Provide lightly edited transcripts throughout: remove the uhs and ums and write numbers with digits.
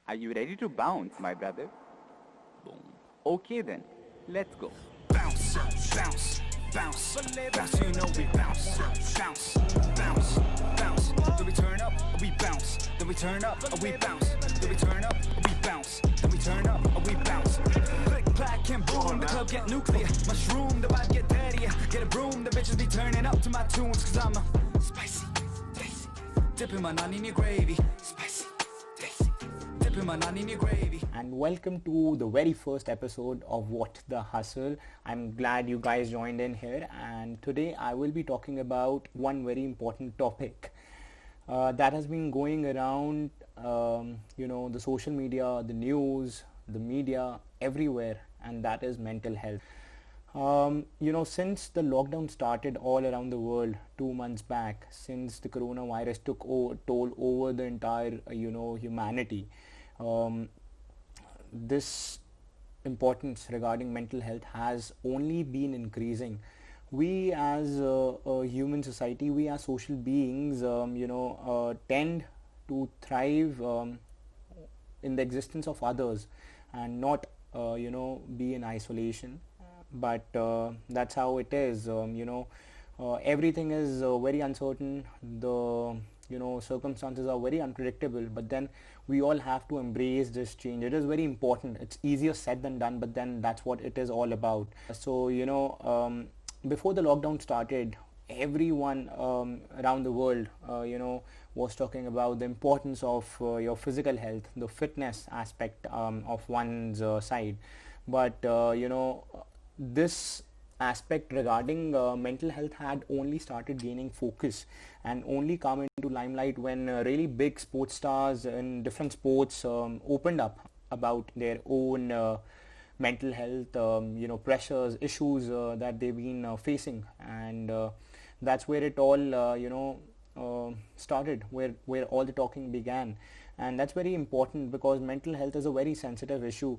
Are you ready to bounce, my brother? Boom. Okay then, let's go. Bounce, bounce, bounce, bounce. You know we bounce, bounce, bounce, bounce. Then we turn up, we bounce. Then we turn up, we bounce. Then we turn up, we bounce. Then we turn up, we bounce. Click, clack, and boom. The club get nuclear. Mushroom, the vibe get dirtier. Get a broom, the bitches be turning up to my tunes. Cause I'm a spicy, tasty. Dipping my naan in your gravy. Spicy, tasty. Dipping my naan in your gravy. And welcome to the very first episode of What the Hustle. I'm glad you guys joined in here, and today I will be talking about one very important topic that has been going around, the social media, the news, the media, everywhere, and that is mental health. Since the lockdown started all around the world 2 months back, since the coronavirus took toll over the entire, humanity, this importance regarding mental health has only been increasing. We as a human society, we as social beings, tend to thrive in the existence of others and not, be in isolation. But that's how it is. Everything is very uncertain. The circumstances are very unpredictable, but then we all have to embrace this change. It is very important. It's easier said than done, but then that's what it is all about. So before the lockdown started, everyone around the world was talking about the importance of your physical health, the fitness aspect of one's side. But this aspect regarding mental health had only started gaining focus and only come into limelight when really big sports stars in different sports opened up about their own mental health pressures, issues that they've been facing. And that's where it all started, where all the talking began. And that's very important because mental health is a very sensitive issue.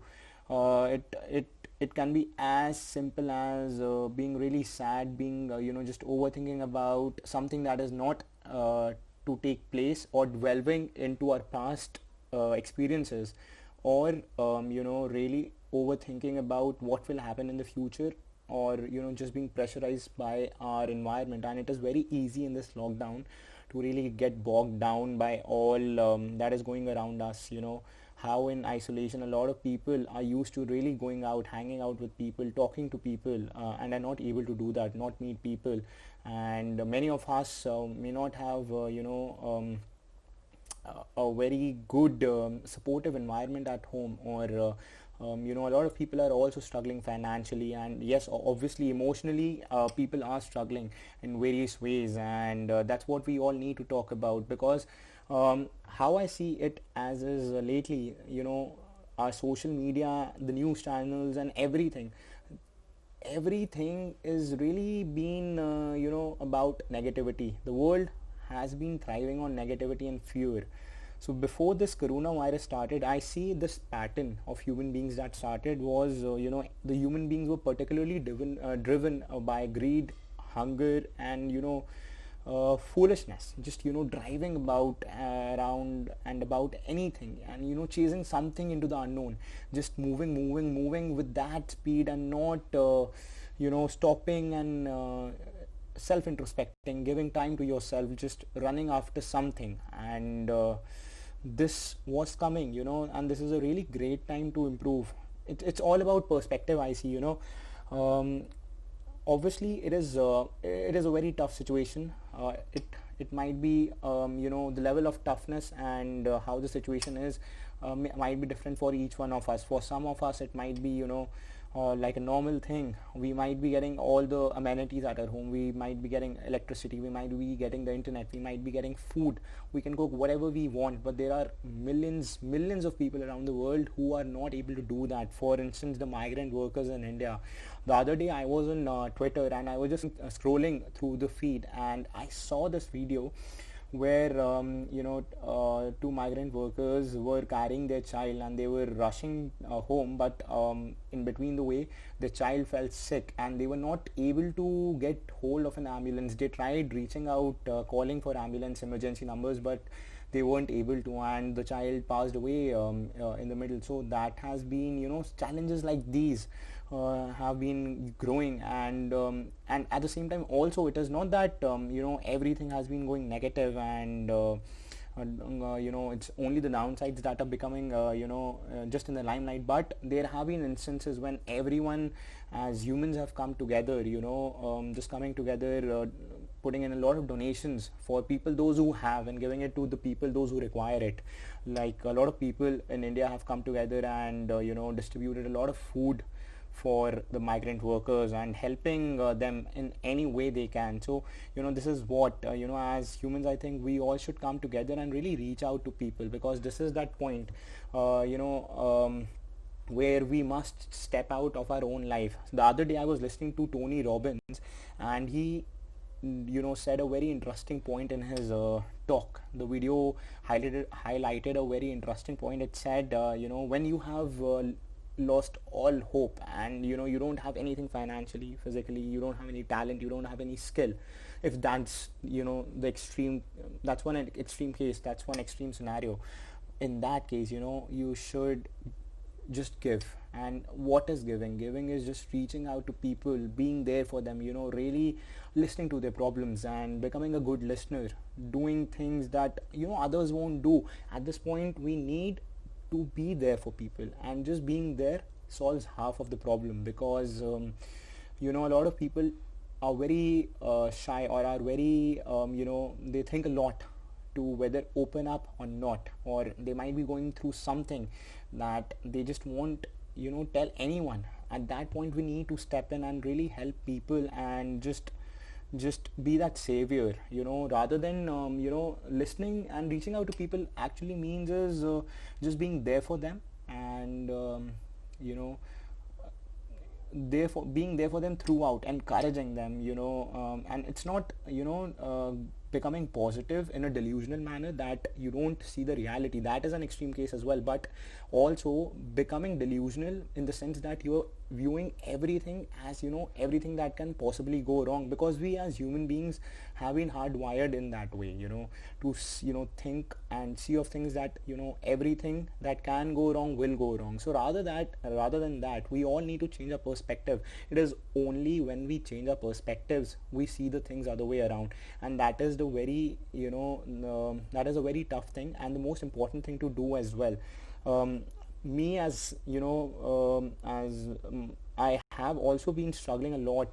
It can be as simple as being really sad, being just overthinking about something that is not to take place, or dwelling into our past experiences, or really overthinking about what will happen in the future, or just being pressurized by our environment. And it is very easy in this lockdown to really get bogged down by all that is going around us. How in isolation a lot of people are used to really going out, hanging out with people, talking to people, and are not able to do that, not meet people. And many of us may not have a very good supportive environment at home, or a lot of people are also struggling financially, and yes, obviously emotionally, people are struggling in various ways. And that's what we all need to talk about, because how I see it as is lately, our social media, the news channels, and everything is really been about negativity. The world has been thriving on negativity and fear. So before this coronavirus started, I see this pattern of human beings that started was the human beings were particularly driven by greed, hunger, and foolishness, just driving about around and about anything, and chasing something into the unknown, just moving with that speed, and not stopping and self-introspecting, giving time to yourself, just running after something. And this was coming, and this is a really great time to improve. It's all about perspective, I see. Obviously it is a very tough situation. It might be the level of toughness and how the situation is might be different for each one of us. For some of us it might be like a normal thing. We might be getting all the amenities at our home. We might be getting electricity, we might be getting the internet, we might be getting food, we can cook whatever we want. But there are millions of people around the world who are not able to do that. For instance, the migrant workers in India. The other day I was on Twitter, and I was just scrolling through the feed, and I saw this video where two migrant workers were carrying their child, and they were rushing home, but in between the way the child fell sick, and they were not able to get hold of an ambulance. They tried reaching out, calling for ambulance emergency numbers, but they weren't able to, and the child passed away in the middle. So that has been, challenges like these have been growing, and at the same time also, it is not that everything has been going negative, and it's only the downsides that are becoming just in the limelight. But there have been instances when everyone as humans have come together, just coming together, putting in a lot of donations for people, those who have, and giving it to the people, those who require it. Like a lot of people in India have come together and distributed a lot of food for the migrant workers and helping them in any way they can. So this is what as humans, I think we all should come together and really reach out to people, because this is that point where we must step out of our own life. The other day I was listening to Tony Robbins, and he said a very interesting point in his talk. The video highlighted a very interesting point. It said when you have lost all hope, and you don't have anything financially, physically, you don't have any talent, you don't have any skill, if that's the extreme, that's one extreme case, that's one extreme scenario. In that case, you should just give. And what is giving? Giving is just reaching out to people, being there for them, really listening to their problems and becoming a good listener, doing things that others won't do. At this point, we need to be there for people, and just being there solves half of the problem, because a lot of people are very shy, or are very they think a lot to whether open up or not, or they might be going through something that they just won't tell anyone. At that point, we need to step in and really help people, and just be that savior, rather than listening and reaching out to people. Actually means is just being there for them, and therefore being there for them throughout, encouraging them, and it's not becoming positive in a delusional manner that you don't see the reality. That is an extreme case as well, but also becoming delusional in the sense that you're viewing everything as everything that can possibly go wrong, because we as human beings have been hardwired in that way, to think and see of things that everything that can go wrong will go wrong. So rather than that, we all need to change our perspective. It is only when we change our perspectives we see the things other way around, and that is the very that is a very tough thing, and the most important thing to do as well. Me as I have also been struggling a lot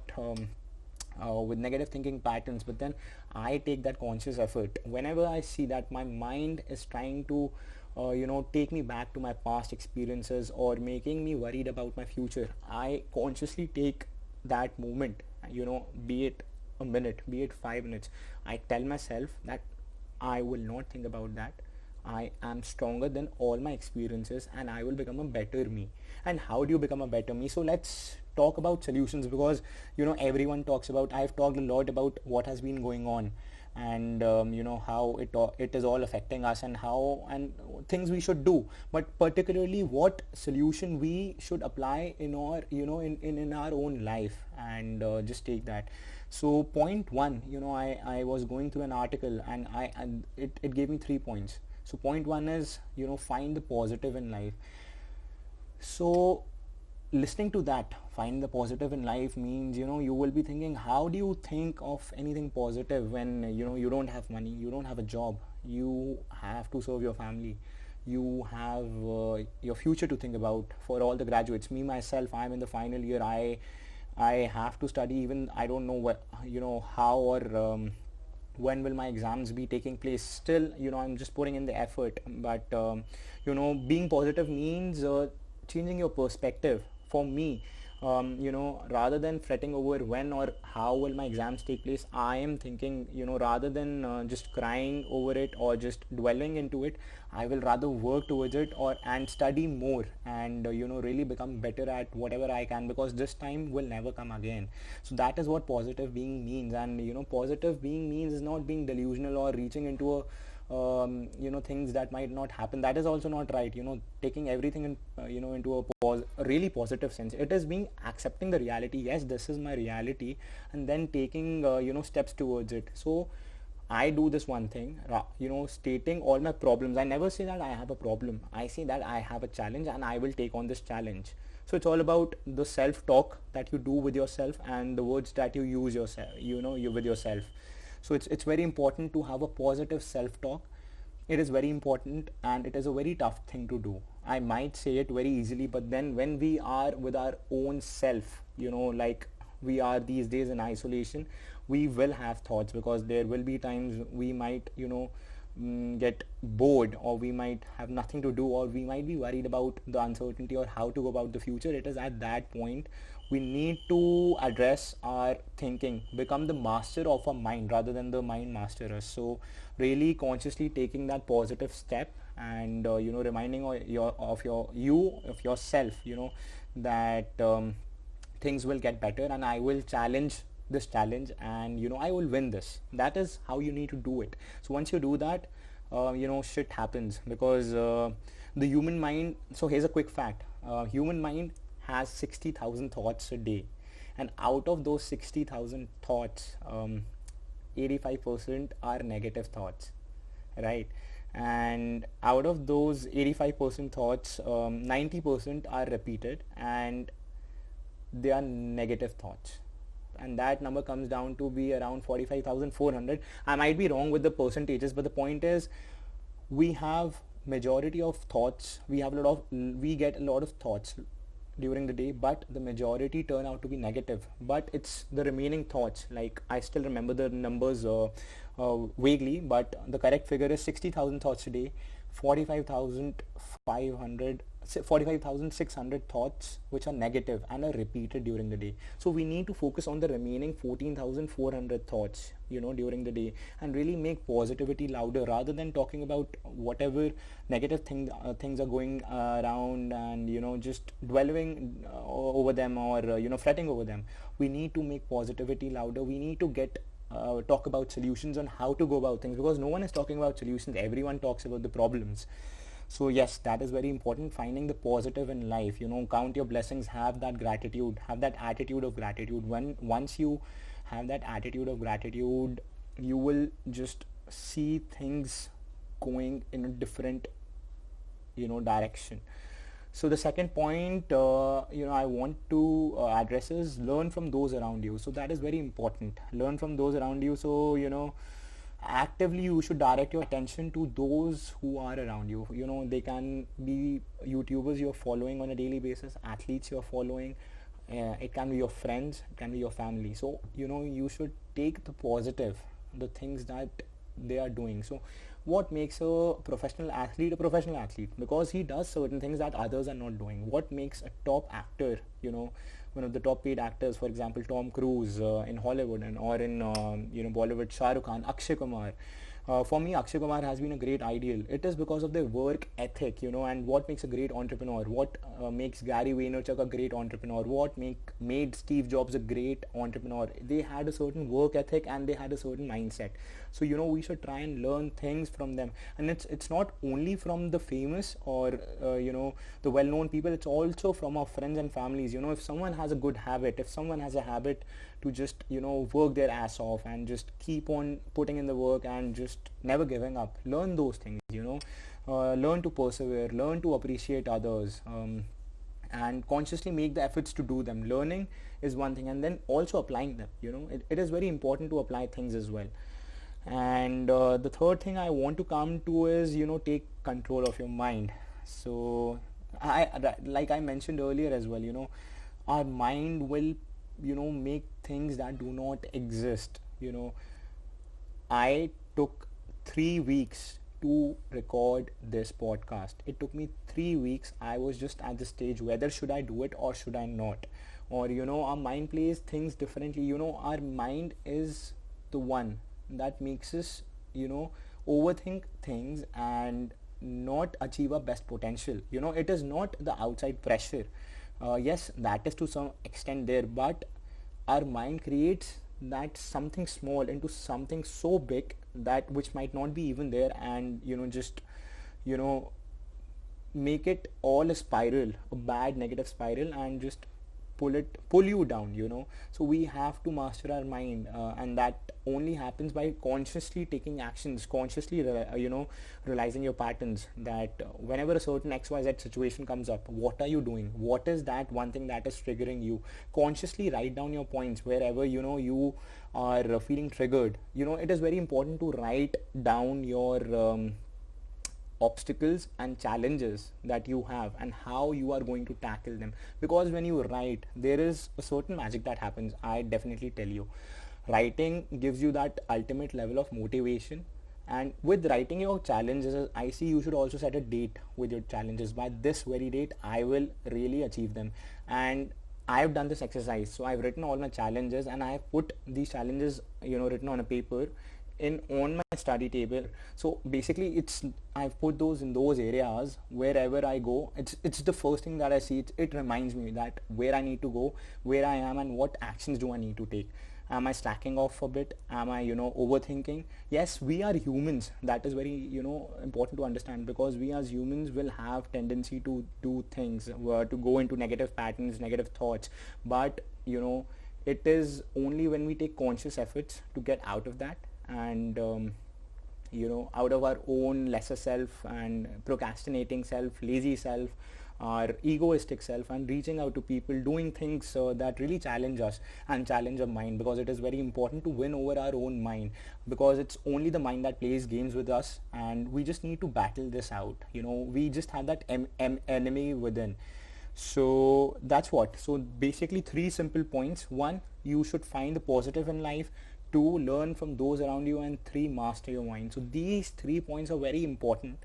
with negative thinking patterns, but then I take that conscious effort whenever I see that my mind is trying to take me back to my past experiences or making me worried about my future. I consciously take that moment, be it a minute, be it 5 minutes. I tell myself that I will not think about that. I am stronger than all my experiences, and I will become a better me. And how do you become a better me? So let's talk about solutions, because everyone talks about, I've talked a lot about what has been going on, and how it is all affecting us, and how and things we should do, but particularly what solution we should apply in our in our own life, and just take that. So point one, I was going through an article, and it gave me 3 points. So point one is find the positive in life. So listening to that, find the positive in life, means you will be thinking, how do you think of anything positive when you don't have money, you don't have a job, you have to serve your family, you have your future to think about. For all the graduates, me myself, I'm in the final year. I have to study. Even I don't know what how or when will my exams be taking place. Still I'm just putting in the effort, but being positive means changing your perspective. For me, rather than fretting over when or how will my exams take place, I am thinking, rather than just crying over it or just dwelling into it, I will rather work towards it and study more, and really become better at whatever I can, because this time will never come again. So that is what positive being means. And positive being means is not being delusional or reaching into a things that might not happen. That is also not right. Taking everything in into a really positive sense. It is being accepting the reality. Yes, this is my reality, and then taking steps towards it. So I do this one thing, stating all my problems. I never say that I have a problem. I say that I have a challenge and I will take on this challenge. So it's all about the self-talk that you do with yourself and the words that you use yourself, you with yourself. So it's very important to have a positive self-talk. It is very important and it is a very tough thing to do. I might say it very easily, but then when we are with our own self, like we are these days in isolation, we will have thoughts, because there will be times we might get bored, or we might have nothing to do, or we might be worried about the uncertainty or how to go about the future. It is at that point we need to address our thinking, become the master of our mind rather than the mind master us. So really consciously taking that positive step, and reminding of yourself, that things will get better, and I will challenge this challenge, and I will win this. That is how you need to do it. So once you do that, shit happens, because the human mind. So here's a quick fact: human mind has 60,000 thoughts a day, and out of those 60,000 thoughts, 85% are negative thoughts, right? And out of those 85% thoughts, 90% are repeated, and they are negative thoughts, and that number comes down to be around 45,400. I might be wrong with the percentages, but the point is, we have majority of thoughts, we get a lot of thoughts during the day, but the majority turn out to be negative. But it's the remaining thoughts, like I still remember the numbers vaguely, but the correct figure is 60,000 thoughts a day, 45,500 45,600 thoughts which are negative and are repeated during the day. So we need to focus on the remaining 14,400 thoughts, during the day, and really make positivity louder, rather than talking about whatever negative things are going around, and just dwelling over them, or fretting over them. We need to make positivity louder. We need to talk about solutions on how to go about things, because no one is talking about solutions. Everyone talks about the problems. So yes, that is very important, finding the positive in life. Count your blessings, have that gratitude, have that attitude of gratitude. Once you have that attitude of gratitude, you will just see things going in a different direction. So the second point I want to address is learn from those around you. So that is very important. Learn from those around you. So actively you should direct your attention to those who are around you. They can be YouTubers you're following on a daily basis, athletes you're following, it can be your friends, it can be your family. So you should take the positive, the things that they are doing. So what makes a professional athlete? Because he does certain things that others are not doing. What makes a top actor, one of the top paid actors, for example Tom Cruise in Hollywood, or in Bollywood, Shah Rukh Khan, Akshay Kumar. For me, Akshay Kumar has been a great ideal. It is because of their work ethic, and what makes a great entrepreneur, what makes Gary Vaynerchuk a great entrepreneur, what made Steve Jobs a great entrepreneur. They had a certain work ethic and they had a certain mindset. So we should try and learn things from them, and it's not only from the famous, or the well-known people. It's also from our friends and families. If someone has a good habit, if someone has a habit to just work their ass off and just keep on putting in the work and just never giving up, learn those things. Learn to persevere, learn to appreciate others, and consciously make the efforts to do them. Learning is one thing, and then also applying them. It is very important to apply things as well. And the third thing I want to come to is take control of your mind. So like I mentioned earlier as well, our mind will make things that do not exist. I took 3 weeks to record this podcast. It took me 3 weeks. I was just at the stage, whether should I do it or should I not. Or our mind plays things differently. Our mind is the one that makes us overthink things and not achieve our best potential. It is not the outside pressure. Yes, that is to some extent there, but our mind creates that something small into something so big that which might not be even there, and just make it all a spiral, a bad negative spiral, and just pull you down, so we have to master our mind, and that only happens by consciously taking actions, consciously realizing your patterns, that whenever a certain XYZ situation comes up, what are you doing, what is that one thing that is triggering you. Consciously write down your points wherever you are feeling triggered. It is very important to write down your obstacles and challenges that you have and how you are going to tackle them, because when you write, there is a certain magic that happens. I definitely tell you, writing gives you that ultimate level of motivation. And with writing your challenges, I see you should also set a date with your challenges. By this very date, I will really achieve them. And I have done this exercise. So I've written all my challenges, and I have put these challenges, written on a paper on my study table. So basically, I've put those in those areas wherever I go. It's the first thing that I see. It reminds me that where I need to go, where I am, and what actions do I need to take. Am I slacking off a bit? Am I overthinking? Yes, we are humans. That is very important to understand, because we as humans will have tendency to do things, to go into negative patterns, negative thoughts. But it is only when we take conscious efforts to get out of that, and out of our own lesser self and procrastinating self, lazy self, our egoistic self, and reaching out to people, doing things that really challenge us and challenge our mind, because it is very important to win over our own mind, because it's only the mind that plays games with us, and we just need to battle this out. We just have that enemy within. So that's what. So basically 3 simple points. 1, you should find the positive in life. 2, learn from those around you. And 3, master your mind. So these 3 points are very important,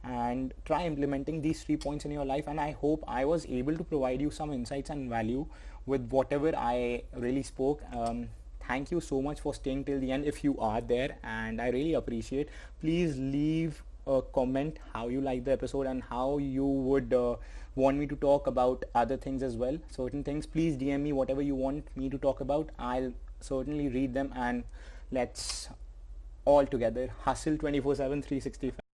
and try implementing these 3 points in your life. And I hope I was able to provide you some insights and value with whatever I really spoke. Thank you so much for staying till the end if you are there, and I really appreciate. Please leave a comment how you like the episode and how you would want me to talk about other things as well. Certain things, please DM me whatever you want me to talk about. I'll certainly read them, and let's all together hustle 24/7 365.